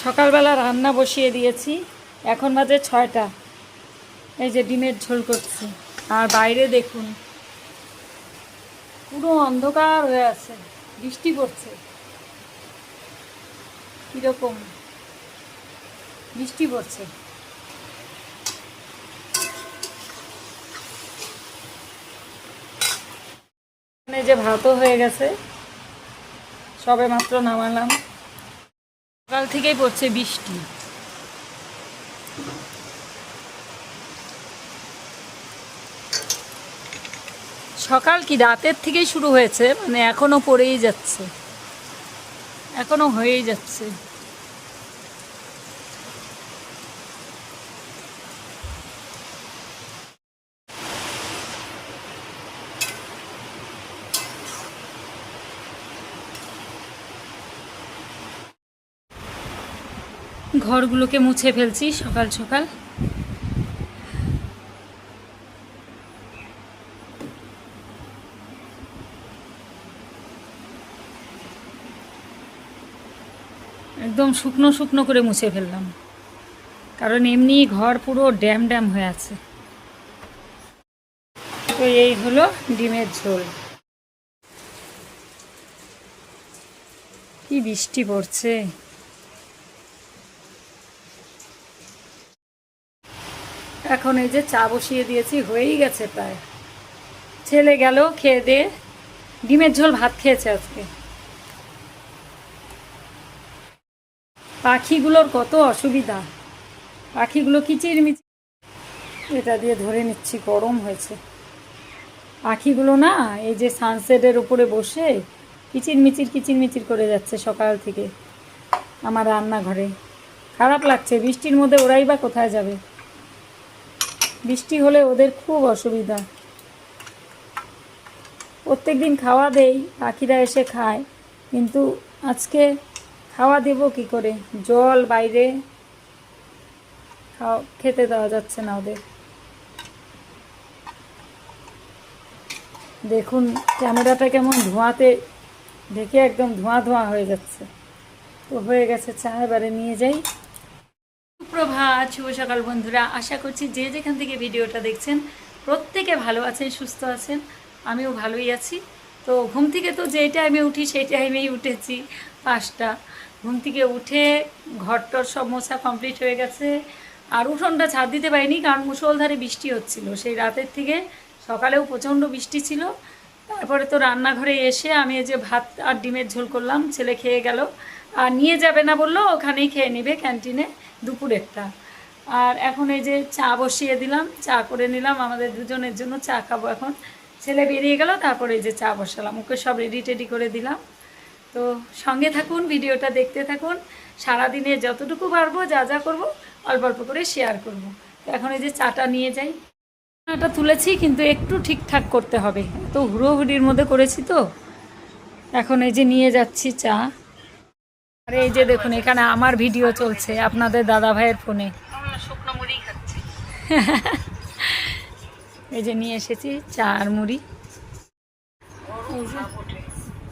সকালবেলা রান্না বসিয়ে দিয়েছি, এখন বাজে 6টা। এই যে ডিমের ঝোল করছি, আর বাইরে দেখুন পুরো অন্ধকার হয়ে আছে, বৃষ্টি পড়ছে। কীরকম বৃষ্টি পড়ছে। এখানে যে ভাতও হয়ে গেছে, সবে মাত্র নামালাম। সকাল থেকেই পড়ছে বৃষ্টি। সকাল কি রাতের থেকেই শুরু হয়েছে, মানে এখনো পড়েই যাচ্ছে, এখনো হয়েই যাচ্ছে। ঘরগুলোকে মুছে ফেলছি সকাল সকাল। একদম শুকনো শুকনো করে মুছে ফেললাম, কারণ এমনি ঘর পুরো ড্যাম ড্যাম হয়ে আছে। তো এই হলো ডিমের ঝোল। কি বৃষ্টি পড়ছে। এখন এই যে চা বসিয়ে দিয়েছি, হয়েই গেছে প্রায়। ছেলে গেল খেয়ে দিয়ে, ডিমের ঝোল ভাত খেয়েছে আজকে। পাখিগুলোর কত অসুবিধা, পাখিগুলো কিচিরমিচির। এটা দিয়ে ধরে নিচ্ছি, গরম হয়েছে। পাখিগুলো না এই যে সানসেটের উপরে বসে কিচিরমিচির করে যাচ্ছে সকাল থেকে আমার রান্নাঘরে। খারাপ লাগছে, বৃষ্টির মধ্যে ওরাই বা কোথায় যাবে। বৃষ্টি হলে ওদের খুব অসুবিধা। প্রত্যেক দিন খাওয়া দেই, পাখিরা এসে খায়, কিন্তু আজকে খাওয়া দেব কি করে? জল বাইরে, খেতে দেওয়া যাচ্ছে না ওদের। দেখুন ক্যামেরাটা কেমন ধোঁয়াতে ঢেকে একদম ধোঁয়া ধোঁয়া হয়ে যাচ্ছে। তো হয়ে গেছে চা, এবারে নিয়ে যাই। সুপ্রভাত, শুভ সকাল বন্ধুরা। আশা করছি যে যেখান থেকে ভিডিওটা দেখছেন প্রত্যেকে ভালো আছেন, সুস্থ আছেন। আমিও ভালোই আছি। তো ঘুম থেকে তো যেই টাইমে উঠি সেই টাইমেই উঠেছি, 5টা। ঘুম থেকে উঠে ঘরটর সব মোছা কমপ্লিট হয়ে গেছে। আর উঠোনটা ছাদ দিতে পারিনি, কারণ মুষলধারে বৃষ্টি হচ্ছিল সেই রাতের থেকে। সকালেও প্রচণ্ড বৃষ্টি ছিল। তারপরে তো রান্নাঘরে এসে আমি এই যে ভাত আর ডিমের ঝোল করলাম, ছেলে খেয়ে গেল। আর নিয়ে যাবে না বললো, ওখানেই খেয়ে নেবে ক্যান্টিনে দুপুরেরটা। আর এখন এই যে চা বসিয়ে দিলাম, চা করে নিলাম, আমাদের দুজনের জন্য চা খাবো এখন। ছেলে বেরিয়ে গেল, তারপরে এই যে চা বসালাম, ওকে সব রেডি টেডি করে দিলাম। তো সঙ্গে থাকুন, ভিডিওটা দেখতে থাকুন। সারাদিনে যতটুকু পারবো যা যা করবো অল্প অল্প করে শেয়ার করব। তো এখন এই যে চাটা নিয়ে যাই। চাটা তুলেছি, কিন্তু একটু ঠিকঠাক করতে হবে, তো হুড়োহুড়ির মধ্যে করেছি তো। এখন এই যে নিয়ে যাচ্ছি চা। আর এই যে দেখুন এখানে আমার ভিডিও চলছে আপনাদের দাদা ভাইয়ের ফোনে। শুকনো মুড়ি খাচ্ছি। এই যে নিয়ে এসেছি চা আর মুড়ি। এই যে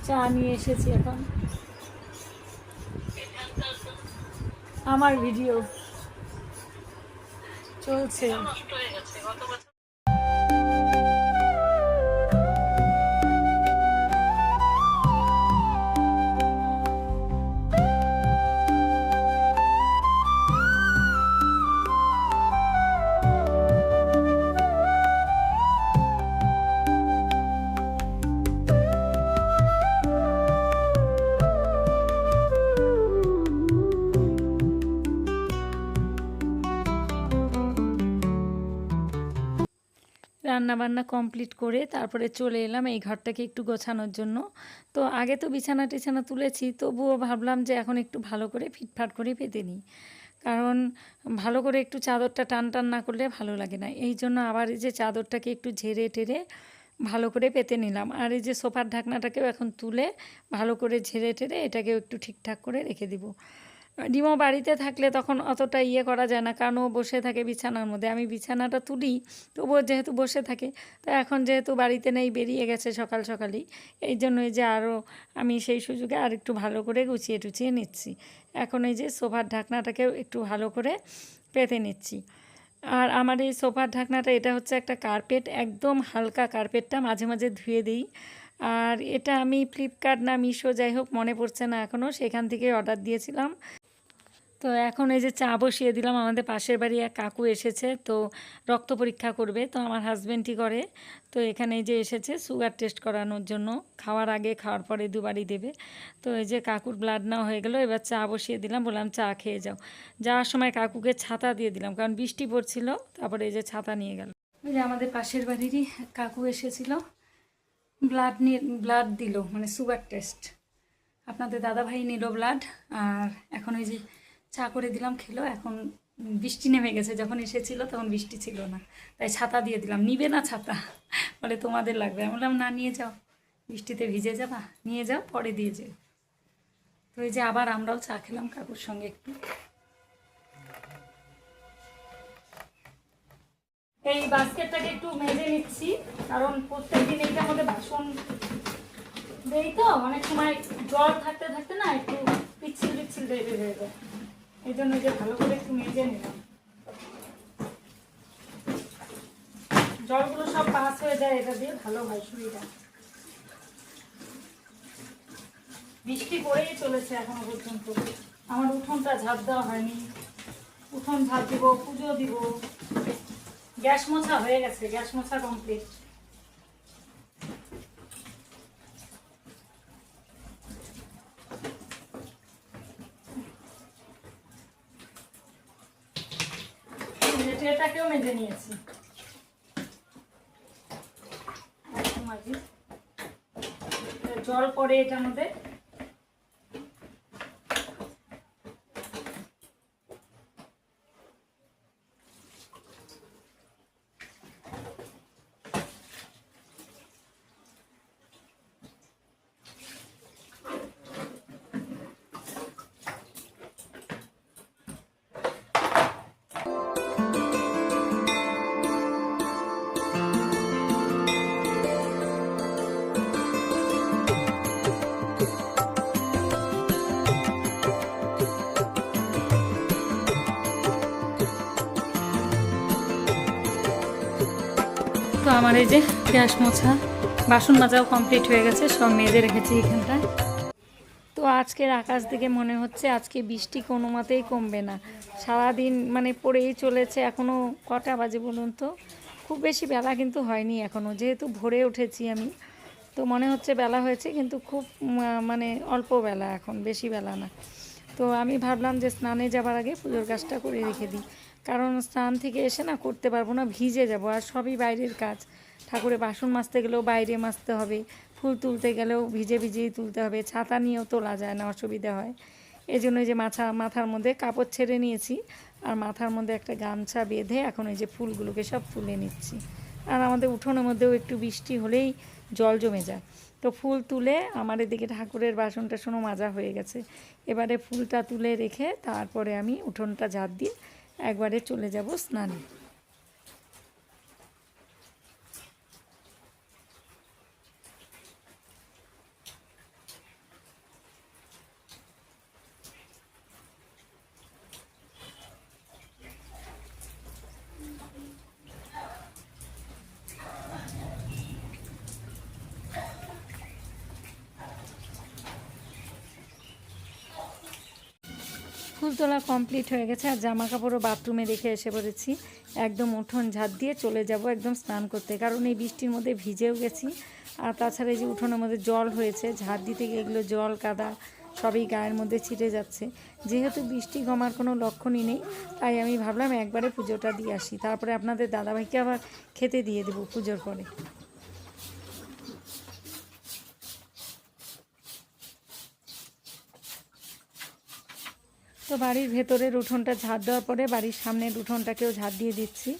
চা নিয়ে এসেছি, এখন আমার ভিডিও চলছে। রান্না বান্না কমপ্লিট করে তারপরে চলে এলাম এই ঘরটাকে একটু গোছানোর জন্য। তো আগে তো বিছানা টিছানা তুলেছি, তবুও ভাবলাম যে এখন একটু ভালো করে ফিটফাট করে পেতে নিই, কারণ ভালো করে একটু চাদরটা টান টান না করলে ভালো লাগে না। এই জন্য আবার এই যে চাদরটাকে একটু ঝেড়ে টেরে ভালো করে পেতে নিলাম। আর এই যে সোফার ঢাকনাটাকেও এখন তুলে ভালো করে ঝেড়ে টেরে এটাকেও একটু ঠিকঠাক করে রেখে দিব। ডিমও বাড়িতে থাকলে তখন অতটা ইয়ে করা যায় না, কারণ ও বসে থাকে বিছানার মধ্যে। আমি বিছানাটা তুলি, তবুও যেহেতু বসে থাকে, তো এখন যেহেতু বাড়িতে নেই, বেরিয়ে গেছে সকাল সকালই, এই জন্যই যে আরও আমি সেই সুযোগে আর একটু ভালো করে গুছিয়ে টুছিয়ে নিচ্ছি। এখন এই যে সোফার ঢাকনাটাকেও একটু ভালো করে পেতে নিচ্ছি। আর আমার এই সোফার ঢাকনাটা, এটা হচ্ছে একটা কার্পেট, একদম হালকা কার্পেটটা, মাঝে মাঝে ধুয়ে দিই। আর এটা আমি ফ্লিপকার্ট না মিশো, যাই হোক মনে পড়ছে না এখনও, সেখান থেকে অর্ডার দিয়েছিলাম। তো এখন এই যে চা বসিয়ে দিলাম। আমাদের পাশের বাড়ি এক কাকু এসেছে, তো রক্ত পরীক্ষা করবে, তো আমার হাজব্যান্ডই করে। তো এখানে এই যে এসেছে সুগার টেস্ট করানোর জন্য, খাওয়ার আগে খাওয়ার পরে দুবারই দেবে। তো এই যে কাকুর ব্লাড নেওয়া হয়ে গেল, এবার চা বসিয়ে দিলাম, বললাম চা খেয়ে যাও। যাওয়ার সময় কাকুকে ছাতা দিয়ে দিলাম, কারণ বৃষ্টি পড়ছিল। তারপরে এই যে ছাতা নিয়ে গেল। ওই যে আমাদের পাশের বাড়িরই কাকু এসেছিল, ব্লাড দিল, মানে সুগার টেস্ট। আপনাদের দাদাভাই নিল ব্লাড। আর এখন ওই যে চা করে দিলাম, খেলো। এখন বৃষ্টি নেমে গেছে, যখন এসেছিল তখন বৃষ্টি ছিল না, তাই ছাতা দিয়ে দিলাম। নিবে না ছাতা, বলে তোমাদের লাগবে। আমি বললাম না, নিয়ে যাও, বৃষ্টিতে ভিজে যাবা, নিয়ে যাও, পরে দিয়ে যাও। তো এই যে আবার আমরাও চা খেলাম কাকুর সঙ্গে একটু। এই বাস্কেটটাকে একটু মেজে নিচ্ছি, কারণ প্রত্যেক দিন এইটার মধ্যে বাসন দেই, তো অনেক সময় জল থাকতে থাকতে না একটু পিচ্ছিল পিচ্ছিল টাইপের হয়ে যায়। এই জন্য যে ভালো করে একটু মেজে নিলাম, জলগুলো সব পাস হয়ে যায়, এটা দিয়ে ভালো হয় সুবিধা। বৃষ্টি পড়েই চলেছে এখনো পর্যন্ত। আমার উঠোনটা ঝাঁপ দেওয়া হয়নি, উঠোন ঝাঁপ দিব, পুজো দিব। গ্যাস মোছা হয়ে গেছে, গ্যাস মোছা কমপ্লিট। এটাকেও মেজে নিয়েছি। জল পড়ে এটার মধ্যে। তো আমার এই যে গ্যাস মোছা, বাসন মাজাও কমপ্লিট হয়ে গেছে, সব মেজে রেখেছি এখানটায়। তো আজকের আকাশ দেখে মনে হচ্ছে আজকে বৃষ্টি কোনো মতেই কমবে না। সারাদিন মানে পড়েই চলেছে। এখনও কটা বাজে বলুন তো? খুব বেশি বেলা কিন্তু হয়নি এখনও, যেহেতু ভোরে উঠেছি আমি, তো মনে হচ্ছে বেলা হয়েছে, কিন্তু খুব মানে অল্প বেলা, এখন বেশি বেলা না। তো আমি ভাবলাম যে স্নানে যাবার আগে পুজোর কাজটা করে রেখে দিই, কারণ স্নান থেকে এসে না করতে পারবো না, ভিজে যাব। আর সবই বাইরের কাজ, ঠাকুরে বাসন মাজতে গেলেও বাইরে মাজতে হবে, ফুল তুলতে গেলেও ভিজে ভিজেই তুলতে হবে, ছাতা নিয়েও তোলা যায় না, অসুবিধা হয়। এই জন্য যে মাথার মধ্যে কাপড় ছেড়ে নিয়েছি, আর মাথার মধ্যে একটা গামছা বেঁধে এখন এই যে ফুলগুলোকে সব তুলে নিচ্ছি। আর আমাদের উঠোনের মধ্যেও একটু বৃষ্টি হলেই জল জমে যায়। তো ফুল তুলে আমার এদিকে ঠাকুরের বাসন টাসনও মাজা হয়ে গেছে। এবারে ফুলটা তুলে রেখে তারপরে আমি উঠোনটা ঝাড় দিয়ে একবারে চলে যাব স্নানে। ফুল তোলা কমপ্লিট হয়ে গেছে, আর জামা কাপড়ও বাথরুমে রেখে এসে পড়েছি। একদম উঠোন ঝাড় দিয়ে চলে যাব একদম স্নান করতে, কারণ এই বৃষ্টির মধ্যে ভিজেও গেছি। আর তাছাড়া এই যে উঠোনের মধ্যে জল হয়েছে, ঝাড় দিতে গিয়ে এগুলো জল কাদা সবই গায়ের মধ্যে ছিটে যাচ্ছে। যেহেতু বৃষ্টি কমার কোনো লক্ষণই নেই, তাই আমি ভাবলাম একবারে পুজোটা দিয়ে আসি, তারপরে আপনাদের দাদাভাইকে আবার খেতে দিয়ে দেবো পুজোর পরে। তো বাড়ির ভেতরের উঠোনটা ঝাড় দেওয়ার পরে বাড়ির সামনের উঠোনটাকেও ঝাড় দিয়ে দিচ্ছি।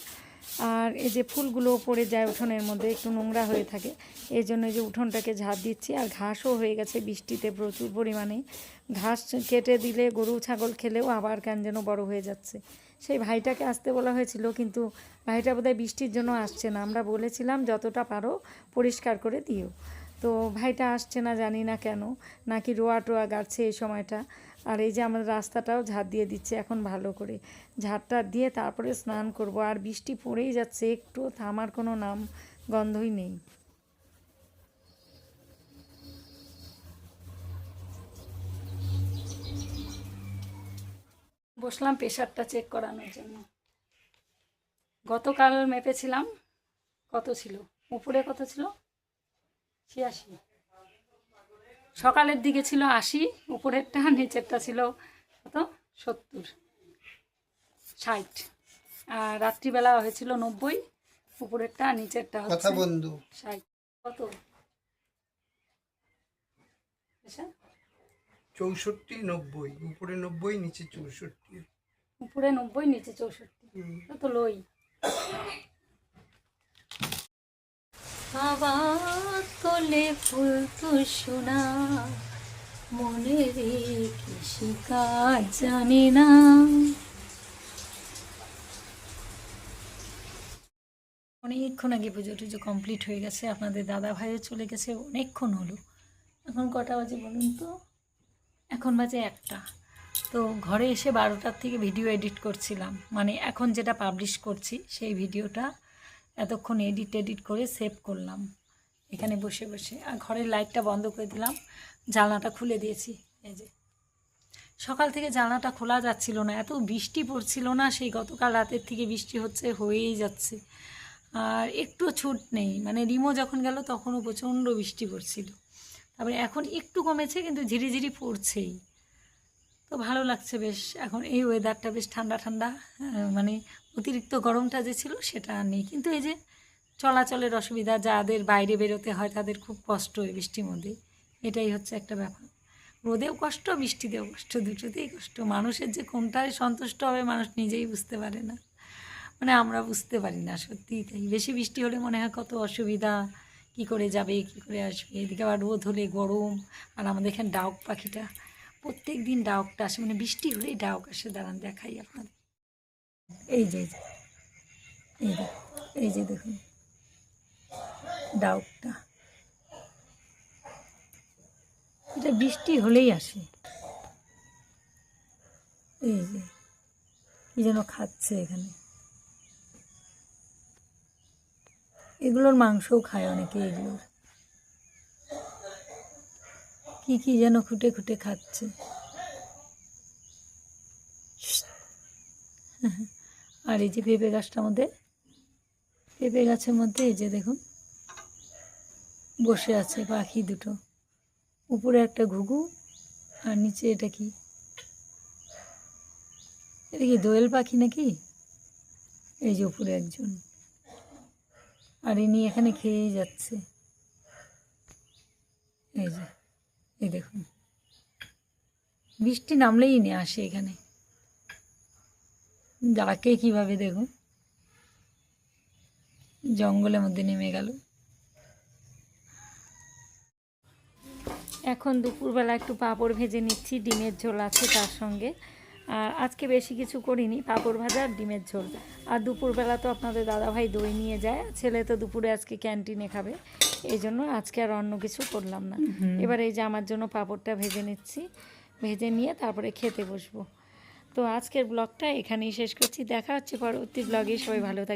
আর এই যে ফুলগুলো পড়ে যায় উঠোনের মধ্যে, একটু নোংরা হয়ে থাকে, এই জন্য যে উঠোনটাকে ঝাড় দিচ্ছি। আর ঘাসও হয়ে গেছে বৃষ্টিতে প্রচুর পরিমাণে। ঘাস কেটে দিলে গরু ছাগল খেলেও আবার কেন যেন বড় হয়ে যাচ্ছে। সেই ভাইটাকে আসতে বলা হয়েছিল, কিন্তু ভাইটা বোধহয় বৃষ্টির জন্য আসছে না। আমরা বলেছিলাম যতটা পারো পরিষ্কার করে দিও, তো ভাইটা আসছে না, জানি না কেন, নাকি রোয়া টোয়া গাড়ছে এই সময়টা। আর এই যে আমাদের রাস্তাটাও ঝাড় দিয়ে দিচ্ছে এখন ভালো করে, ঝাড়টা দিয়ে তারপরে স্নান করব। আর বৃষ্টি পড়েই যাচ্ছে, একটু থামার কোনো নাম গন্ধই নেই। বসলাম প্রেশারটা চেক করানোর জন্য। গতকাল মেপেছিলাম, কত ছিল, উপরে কত ছিল, 86। সকালের দিকে ছিল 80, উপরেরটা, নিচেরটা ছিল কত, 70, 60। আর রাত্রিবেলা হয়েছিল 90, উপরেরটা নিচেরটা হচ্ছে 60। কত, 64, 90, উপরে 90, নিচে 64। উপরে 90, নিচে 64, তো লই। বাবা কোলে ফুল তো শোনা, মনে রে কৃষি কাজ জানে না। অনেকক্ষণ আগে পুজো টুজো কমপ্লিট হয়ে গেছে, আপনাদের দাদা ভাইও চলে গেছে অনেকক্ষণ হলো। এখন কটা বাজে বলুন তো, এখন বাজে 1টা। তো ঘরে এসে 12টার থেকে ভিডিও এডিট করছিলাম, মানে এখন যেটা পাবলিশ করছি সেই ভিডিওটা এতক্ষণ এডিট করে সেভ করলাম এখানে বসে বসে। আর ঘরের লাইটটা বন্ধ করে দিলাম, জানলাটা খুলে দিয়েছি। এই যে সকাল থেকে জানলাটা খোলা যাচ্ছিল না, এত বৃষ্টি পড়ছিল না, সেই গতকাল রাতের থেকে বৃষ্টি হচ্ছে, হয়েই যাচ্ছে। আর একটু ছুট নেই, মানে রিমো যখন গেল তখনও প্রচণ্ড বৃষ্টি পড়ছিল। তারপরে এখন একটু কমেছে, কিন্তু ঝিরিঝিরি পড়ছেই। তো ভালো লাগছে বেশ, এখন এই ওয়েদারটা বেশ ঠান্ডা ঠান্ডা, মানে অতিরিক্ত গরমটা যে ছিল সেটা আর নেই। কিন্তু এই যে চলাচলের অসুবিধা, যাদের বাইরে বেরোতে হয় তাদের খুব কষ্ট হয় বৃষ্টির মধ্যে, এটাই হচ্ছে একটা ব্যাপার। রোদেও কষ্ট, বৃষ্টিতেও কষ্ট, দুটোতেই কষ্ট। মানুষের যে কোনটায় সন্তুষ্ট হবে মানুষ নিজেই বুঝতে পারে না, মানে আমরা বুঝতে পারি না, সত্যিই তাই। বেশি বৃষ্টি হলে মনে হয় কত অসুবিধা, কি করে যাবে, কি করে আসবে। এদিকে আবার রোদ হলে গরম। আর আমাদের এখানে ডাউক পাখিটা, প্রত্যেক দিন ডাউকটা আসে, মানে বৃষ্টি হলেই ডাউক আসে। দাঁড়ান দেখাই আপনাদের। এই যে এই যে দেখুন ডাউকটা, এটা বৃষ্টি হলেই আসে। এই যে কি যেন খাচ্ছে এখানে, এগুলোর মাংসও খায় অনেকে, এগুলোর কি কি যেন খুঁটে খুঁটে খাচ্ছে। আর এই যে পেঁপে গাছটার মধ্যে, পেঁপে গাছের মধ্যে এই যে দেখুন বসে আছে পাখি দুটো, উপরে একটা ঘুঘু, আর নিচে এটা কি, এটা কি দোয়েল পাখি নাকি। এই যে উপরে একজন, আর ইনি এখানে খেয়েই যাচ্ছে। এই যে এই দেখুন, বৃষ্টি নামলেই নিয়ে আসে এখানে, ডাকে কিভাবে দেখুন, জঙ্গলের মধ্যে নেমে গেল। এখন দুপুরবেলা একটু পাঁপড় ভেজে নিচ্ছি, ডিমের ঝোল আছে তার সঙ্গে। আর আজকে বেশি কিছু করিনি, পাঁপড় ভাজা আর ডিমের ঝোল। আর দুপুরবেলা তো আপনাদের দাদাভাই দই নিয়ে যায়, ছেলে তো দুপুরে আজকে ক্যান্টিনে খাবে, এই জন্য আজকে আর অন্য কিছু করলাম না। এবার এই যে আমার জন্য পাঁপড়টা ভেজে নিচ্ছি, ভেজে নিয়ে তারপরে খেতে বসবো। তো আজকের ব্লগটা এখানেই শেষ করছি, দেখা হচ্ছে পরবর্তী ব্লগে। সবাই ভালো থাকবে।